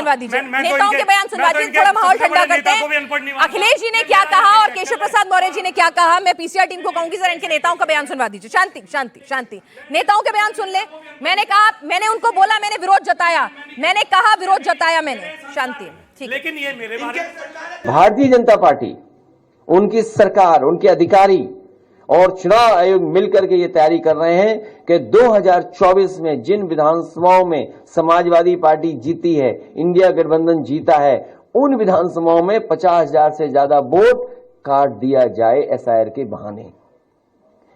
सुनवा दीजिए, नेताओं के बयान सुनवा दीजिए, थोड़ा माहौल ठंडा करते हैं। अखिलेश जी ने क्या कहा और केशव प्रसाद मौर्य जी ने क्या कहा, मैं पीसीआर टीम को कहूंगी सर इनके नेताओं का बयान सुनवा दीजिए। शांति शांति शांति, नेताओं के बयान सुन ले। मैंने कहा, मैंने उनको बोला, मैंने विरोध जताया, मैंने कहा विरोध जताया मैंने। शांति, ठीक। लेकिन ये मेरे बारे भारतीय जनता पार्टी, उनकी सरकार, उनके अधिकारी और चुनाव आयोग मिलकर के ये तैयारी कर रहे हैं कि 2024 में जिन विधानसभाओं में समाजवादी पार्टी जीती है, इंडिया गठबंधन जीता है, उन विधानसभाओं में 50,000 से ज्यादा वोट काट दिया जाए एसआईआर के बहाने।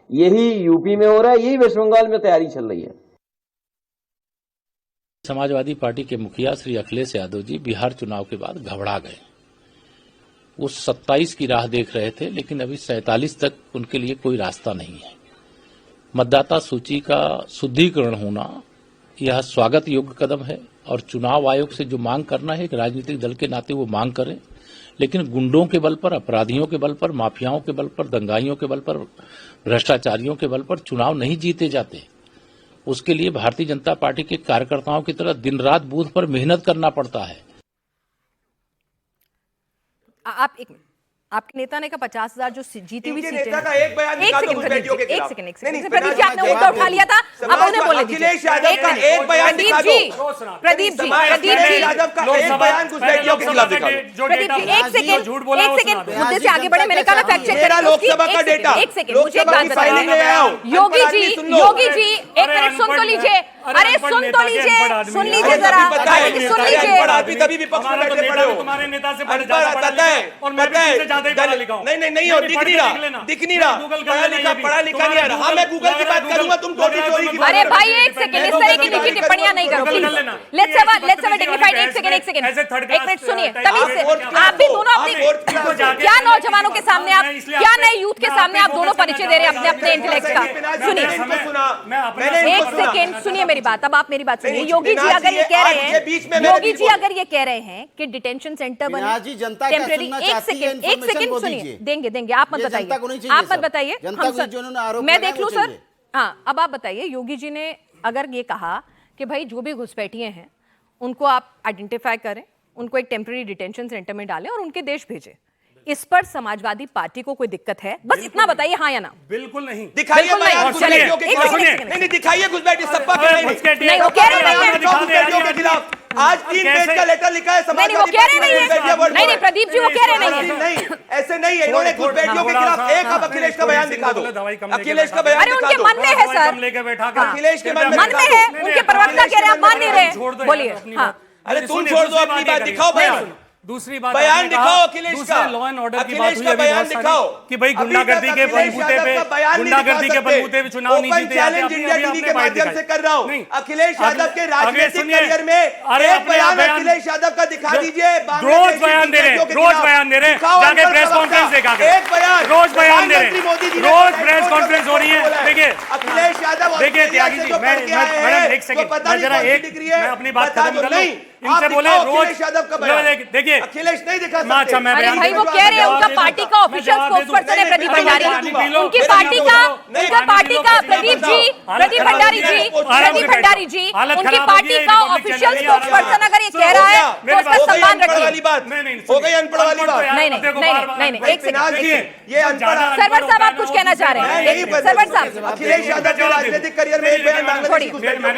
यही यूपी में हो रहा है, यही वेस्ट बंगाल में तैयारी चल रही है। समाजवादी पार्टी के मुखिया श्री अखिलेश यादव जी बिहार चुनाव के बाद घबरा गए। वो 27 की राह देख रहे थे, लेकिन अभी 47 तक उनके लिए कोई रास्ता नहीं है। मतदाता सूची का शुद्धिकरण होना यह स्वागत योग्य कदम है और चुनाव आयोग से जो मांग करना है, एक राजनीतिक दल के नाते वो मांग करें, लेकिन गुंडों के बल पर, अपराधियों के बल पर, माफियाओं के बल पर, दंगाइयों के बल पर, भ्रष्टाचारियों के बल पर चुनाव नहीं जीते जाते। उसके लिए भारतीय जनता पार्टी के कार्यकर्ताओं की तरह दिन रात बूथ पर मेहनत करना पड़ता है। आप एक मिनट, आपके नेता ने कहा 50,000 जो जीती हुई सीटें, नेता का एक बयान निकाल दो प्रदीप जी, एक सेकंड प्रदीप जी, आपने मुद्दा उठा लिया था, अब उन्हें बोले दीजिए। अखिलेश यादव का एक बयान दिखा दो। प्रदीप जी, यादव का एक बयान घुसपैठियों के खिलाफ दिखा दो। प्रदीप जी, एक सेकंड मुद्दे से आगे बढ़े। मैंने कहा फैक्ट चेक करें लोकसभा का डेटा, एक सेकंड, मुझे एक बात बताइए। योगी जी, एक मिनट सुन तो लीजिए। अरे सुन तो लीजिए, सुन लीजिए जरा, सुन लीजिए। अभी कभी विपक्ष में बैठे पड़े हो, तुम्हारे नेता से पता है, और मैं भी ज्यादा ही पढ़ा लिखा हूं। नहीं हो, दिख नहीं रहा, पढ़ा लिखा नहीं आ रहा। हाँ, मैं गूगल की बात करूंगा, तुम टोटी चोरी की बात। अरे भाई एक सेकंड, इस तरह की निजी टिप्पणियां नहीं करो प्लीज। Let's have dignified. एक मिनट सुनिए, तमीज से। आप भी दोनों अपनी क्या नौजवानों के सामने, आप क्या नए यूथ के सामने आप दोनों परिचय दे रहे हैं अपने अपने इंटेलेक्ट का। सुनिए एक सेकंड, सुनिए मेरी बात, अब आप मेरी बात सुनिए। योगी जी अगर ये कह रहे हैं कि डिटेंशन सेंटर बने टेम्परेरी, एक सेकंड सुनिए, देंगे आप मत बताइए, मैं देख लूं सर। हाँ, अब आप बताइए, योगी जी ने अगर ये कहा कि भाई जो भी घुसपैठिए हैं उनको आप आइडेंटिफाई करें, उनको एक टेम्परेरी डिटेंशन सेंटर में डालें और उनके देश भेजें, इस पर समाजवादी पार्टी को कोई दिक्कत है? बस इतना बताइए, हाँ या ना। बिल्कुल नहीं। दिखाइए नहीं, दिखाइए घुसपैठी सपा के नहीं, वो कह रहे नहीं के खिलाफ आज 3 पेज का लेटर लिखा है समाजवादी पार्टी ने। नहीं प्रदीप जी, वो कह रहे नहीं, ऐसे नहीं है। इन्होंने घुसपैठियों के खिलाफ एक अब अखिलेश का बयान दिखा दो, अखिलेश का बयान। अरे उनके मन में है सर, अखिलेश के मन में है, उनके प्रवक्ता कह रहे हैं, आप मान नहीं रहे, बोलिए। हाँ, अरे तुम छोड़ दो अपनी बात, दिखाओ बयान। दूसरी बात बयान दिखाओ अखिलेश का, लॉ एंड ऑर्डर की बात अखिलेश का बयान दिखाओ कि भाई गुंडागर्दी के बलबूते पे चुनाव नहीं जीते जाते। इंडिया टीवी के माध्यम से कर रहा हूं, अखिलेश यादव के राजनीतिक करियर में एक बयान अखिलेश यादव का दिखा दीजिए। रोज बयान दे रहे हैं, जाके प्रेस कॉन्फ्रेंस देखा एक बयान, रोज बयान दे रहे हैं, रोज प्रेस कॉन्फ्रेंस हो रही है। देखिए अखिलेश यादव, देखिए त्यागी जी, मैडम एक सेकंड, मैं अपनी बात खत्म कर लूं। इनसे बोले रोज यादव का बयान देखिए, अखिलेश नहीं दिखा सकते। अच्छा, मैं भाई वो कह रहे हैं उनका पार्टी का ऑफिशियल स्पोक्सपर्सन है प्रदीप भंडारी, उनकी पार्टी का प्रदीप भंडारी जी, उनकी पार्टी का ऑफिशियल स्पोक्सपर्सन अगर ये कह रहा है तो उसका सम्मान रखिए। हो गई अनपढ़ वाली बात। नहीं, एक सेकंड, ये अनपढ़। सरवर साहब आप कुछ कहना चाह रहे हैं? सरवर साहब, अखिलेश यादव के राजनीतिक करियर में एक बयान छोड़िए,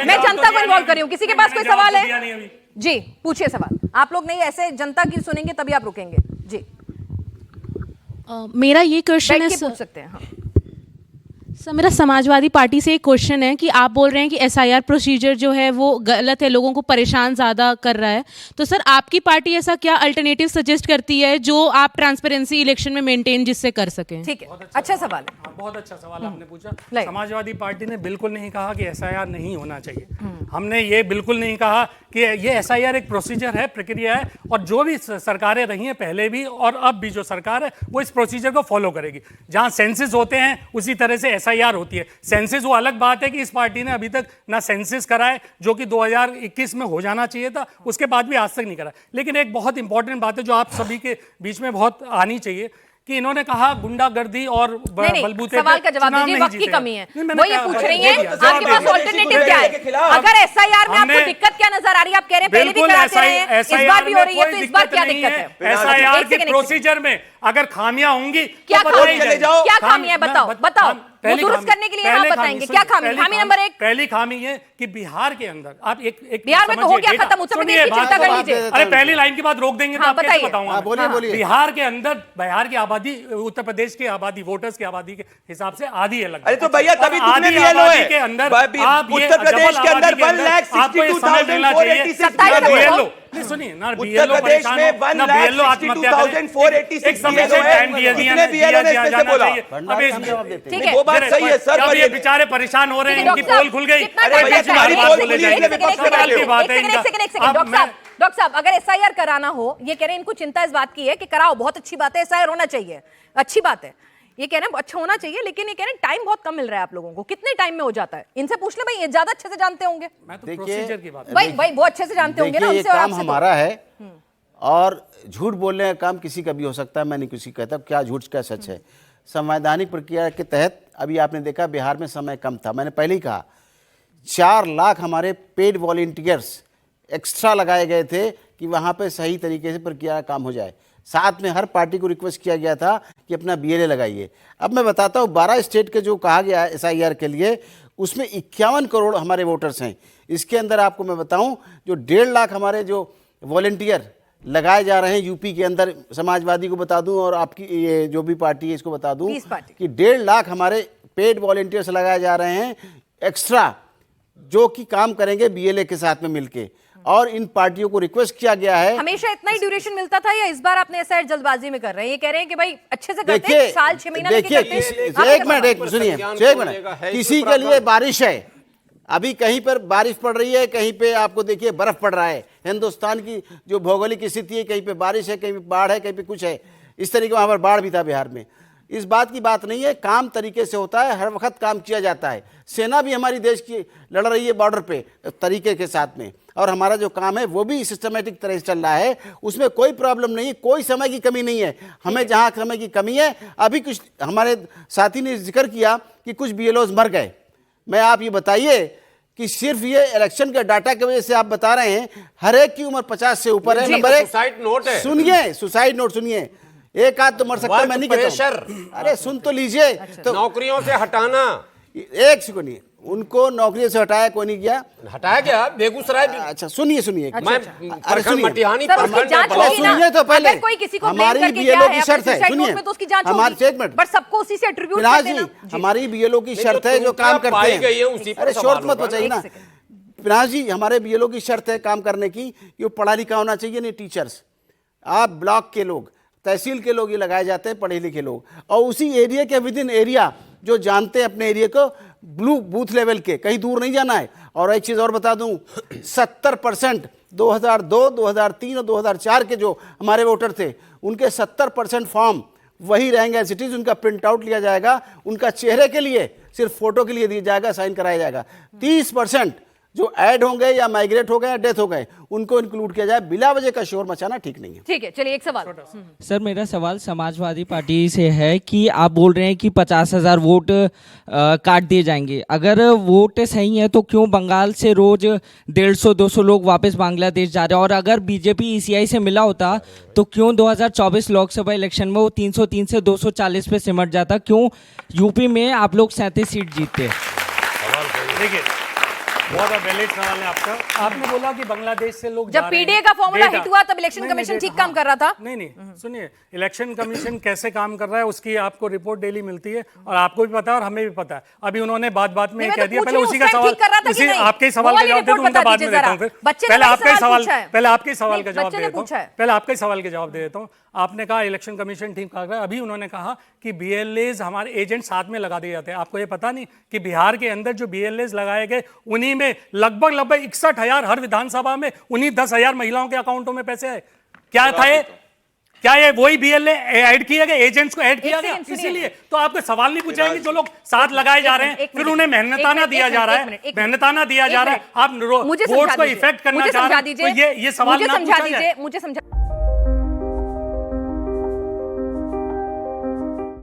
मैं जनता को इन्वॉल्व कर रही हूँ। किसी के पास कोई सवाल है? जी पूछिए सवाल। आप लोग नहीं, ऐसे जनता की सुनेंगे तभी आप रुकेंगे। जी मेरा ये क्वेश्चन है, पूछ सकते हैं। हाँ सर, मेरा समाजवादी पार्टी से एक क्वेश्चन है कि आप बोल रहे हैं कि एसआईआर प्रोसीजर जो है वो गलत है, लोगों को परेशान ज़्यादा कर रहा है, तो सर आपकी पार्टी ऐसा क्या अल्टरनेटिव सजेस्ट करती है जो आप ट्रांसपेरेंसी इलेक्शन में मेंटेन जिससे कर सकें? ठीक है, अच्छा सवाल है, बहुत अच्छा सवाल आपने पूछा। समाजवादी पार्टी ने बिल्कुल नहीं कहा कि एसआईआर नहीं होना चाहिए। हमने ये बिल्कुल नहीं कहा कि ये एसआईआर एक प्रोसीजर है, प्रक्रिया है, और जो भी सरकारें रही हैं पहले भी और अब भी जो सरकार है वो इस प्रोसीजर को फॉलो करेगी। जहां सेंसस होते हैं उसी तरह से एसआईआर होती है। सेंसस वो अलग बात है कि इस पार्टी ने अभी तक ना सेंसस कराए, जो कि 2021 में हो जाना चाहिए था, उसके बाद भी आज तक नहीं करा। लेकिन एक बहुत इंपॉर्टेंट बात है जो आप सभी के बीच में बहुत आनी चाहिए कि इन्होंने कहा गुंडागर्दी और बलबूते सवाल का जवाब दीजिए, वक्त की कमी है। वो ये पूछ रही हैं आपके पास ऑल्टरनेटिव क्या है? अगर एसआईआर में आपको दिक्कत क्या नजर आ रही है? आप कह रहे हैं पहले भी कराते रहे हैं, इस बार भी हो रही है, तो इस बार क्या दिक्कत है? एसआईआर के प्रोसीजर में अगर खामियां होंगी क्या तो बताइए। चले जाओ, क्या खामियां बताओ, बताओ, वो दुरुस्त करने के लिए आप बताएंगे क्या खामी? खामी नंबर 1, पहली खामी है कि बिहार के अंदर आप एक बिहार में तो हो गया खत्म, उत्तर प्रदेश की चिंता कर लीजिए। अरे पहली लाइन की बात रोक देंगे तो हाँ, आप कैसे बताइए। बताऊंगा? बोलिए। बिहार के अंदर बिहार की आबादी उत्तर प्रदेश की आबादी वोटर्स की आबादी के हिसाब से आधी है लगभग। अरे तो भैया तभी तुमने भी एलो है के अंदर उत्तर प्रदेश के अंदर 1,62,486 सुनिए ना, उत्तर प्रदेश में 1,62,486 ठीक है, वो बात सही है सर, ये बेचारे परेशान हो रहे हैं, इनकी पोल खुल गई। डॉक्टर साहब, अगर एसआईआर कराना हो, ये कह रहे हैं इनको चिंता इस बात की है कि कराओ, बहुत अच्छी बात है, एसआईआर होना चाहिए, अच्छी बात है, ये कह रहे हैं अच्छा होना चाहिए, लेकिन ये कह रहे हैं टाइम बहुत कम मिल रहा है आप लोगों को। कितने टाइम में हो जाता है? इनसे पूछ ले भाई, ये ज्यादा अच्छे से जानते होंगे। मैं तो प्रोसीजर की बात भाई वो अच्छे से जानते होंगे ना ये हमसे और काम आपसे। हमारा है और झूठ बोलने का काम किसी का भी हो सकता है, मैं नहीं किसी को कहता क्या झूठ क्या सच है। संवैधानिक प्रक्रिया के तहत अभी आपने देखा बिहार में समय कम था, मैंने पहले ही कहा 4 लाख हमारे पेड वॉलंटियर्स एक्स्ट्रा लगाए गए थे कि वहाँ पे सही तरीके से प्रक्रिया का काम हो जाए। साथ में हर पार्टी को रिक्वेस्ट किया गया था कि अपना बीएलए लगाइए। अब मैं बताता हूँ 12 स्टेट के जो कहा गया है एसआईआर के लिए, उसमें 51 करोड़ हमारे वोटर्स हैं। इसके अंदर आपको मैं बताऊं जो 1.5 लाख हमारे जो वॉलंटियर लगाए जा रहे हैं यूपी के अंदर, समाजवादी को बता दूं और आपकी ये जो भी पार्टी है इसको बता दूं कि 1.5 लाख हमारे पेड वॉलंटियर्स लगाए जा रहे हैं एक्स्ट्रा, जो कि काम करेंगे बीएलए के साथ में मिलके। और इन पार्टियों को रिक्वेस्ट किया गया है। हमेशा इतना ही ड्यूरेशन मिलता था या इस बार आपने ऐसा जल्दबाजी में कर रहे हैं? ये कह रहे हैं कि भाई अच्छे से करते हैं, साल 6 महीना देखिए एक मिनट सुनिए, एक मिनट, किसी के लिए बारिश है, अभी कहीं पर बारिश पड़ रही है, कहीं पे आपको देखिए बर्फ पड़ रहा है। हिंदुस्तान की जो भौगोलिक स्थिति है, कहीं पे बारिश है, कहीं पे बाढ़ है, कहीं पे कुछ है। इस तरीके वहाँ पर बाढ़ भी था बिहार में। इस बात की बात नहीं है, काम तरीके से होता है, हर वक्त काम किया जाता है। सेना भी हमारी देश की लड़ रही है बॉर्डर पे तरीके के साथ में, और हमारा जो काम है वो भी सिस्टमेटिक तरह से चल रहा है, उसमें कोई प्रॉब्लम नहीं है, कोई समय की कमी नहीं है। हमें जहाँ समय की कमी है, अभी कुछ हमारे साथी ने जिक्र किया कि कुछ बीएलओज मर गए। मैं आप ये बताइए कि सिर्फ ये इलेक्शन के डाटा की वजह से आप बता रहे हैं हर एक की उम्र 50 से ऊपर है। नंबर 1 सुसाइड नोट है, सुनिए सुसाइड नोट सुनिए, एक आध तो मर सकता है, मैं नहीं कहता हूं। अरे सुन तो लीजिए, तो नौकरियों से हटाना, एक सेकंड, उनको नौकरियों से हटाया कोई नहीं किया, हटाया गया बेगूसराय। अच्छा सुनिए मैं मटिहानी सुनिए तो पहले कोई किसी को हमारी बीएलओ की शर्त है, सुनिए हमारी स्टेटमेंट, बट सबको उसी से एट्रीब्यूट करते हैं ना। हमारी बीएलओ की शर्त है जो काम करते हैं। अरे शोर मत बचाइए ना पिनाश जी, हमारे बीएलओ की शर्त है काम करने की कि वो पढ़ा लिखा होना चाहिए, नहीं टीचर्स। आप ब्लॉक के लोग, तहसील के लोग ये लगाए जाते हैं, पढ़े लिखे लोग, और उसी एरिया के विद इन एरिया जो जानते हैं अपने एरिया को, ब्लू बूथ लेवल के, कहीं दूर नहीं जाना है। और एक चीज़ और बता दूं, 70% 2002, 2003 और 2004 के जो हमारे वोटर थे, उनके 70% फॉर्म वही रहेंगे सिटीज, उनका प्रिंट आउट लिया जाएगा, उनका चेहरे के लिए सिर्फ फोटो के लिए दिया जाएगा, साइन कराया जाएगा। 30% जो ऐड होंगे या माइग्रेट हो गए या डेथ हो गए, उनको इंक्लूड किया जाए। बिला वजह का शोर मचाना ठीक नहीं है। ठीक है, चलिए एक सवाल। सर मेरा सवाल समाजवादी पार्टी से है कि आप बोल रहे हैं कि 50,000 वोट काट दिए जाएंगे। अगर वोट सही है तो क्यों बंगाल से रोज 150-200 लोग वापस बांग्लादेश जा रहे हैं? और अगर बीजेपी ईसीआई से मिला होता तो क्यों 2024 लोकसभा इलेक्शन में वो 303 से 240 पे सिमट जाता? क्यों यूपी में आप लोग 37 सीट जीतते? देखिए, बहुत वैलिड सवाल है आपका। आपने बोला कि बांग्लादेश से लोग जब पीडीए का फॉर्मूला हिट हुआ तब इलेक्शन कमीशन ठीक काम कर रहा था। नहीं, सुनिए, इलेक्शन कमीशन कैसे काम कर रहा है उसकी आपको रिपोर्ट डेली मिलती है, और आपको भी पता है और हमें भी पता है। अभी उन्होंने बात में कह दिया, पहले उसी का सवाल, उसी आपके सवाल का जवाब दे दूं, उनका बाद में देता हूं। फिर पहले आपका सवाल, पहले आपके सवाल का जवाब दे देता हूं, पहले आपके सवाल का जवाब दे देता हूं। आपने कहा इलेक्शन कमीशन ठीक कर रहा है, अभी उन्होंने कहा कि बीएलएज हमारे एजेंट साथ में लगा दिए जाते हैं। आपको ये पता नहीं कि बिहार के अंदर जो बीएलएज लगाए गए, उन्हीं में लगभग 61,000 हर विधानसभा में, उन्हीं 10,000 महिलाओं के अकाउंटों में पैसे आए। क्या था ये? क्या ये वही बीएलए ऐड किए गए, एजेंट्स को ऐड किया गया? इसीलिए तो आपको सवाल नहीं पूछेंगे जो लोग साथ लगाए जा रहे हैं, फिर उन्हें मेहनताना दिया जा रहा है, मेहनताना दिया जा रहा है। आप वोट को इफेक्ट करना चाह रहे हैं, तो ये सवाल ना पूछा जाए। मुझे समझा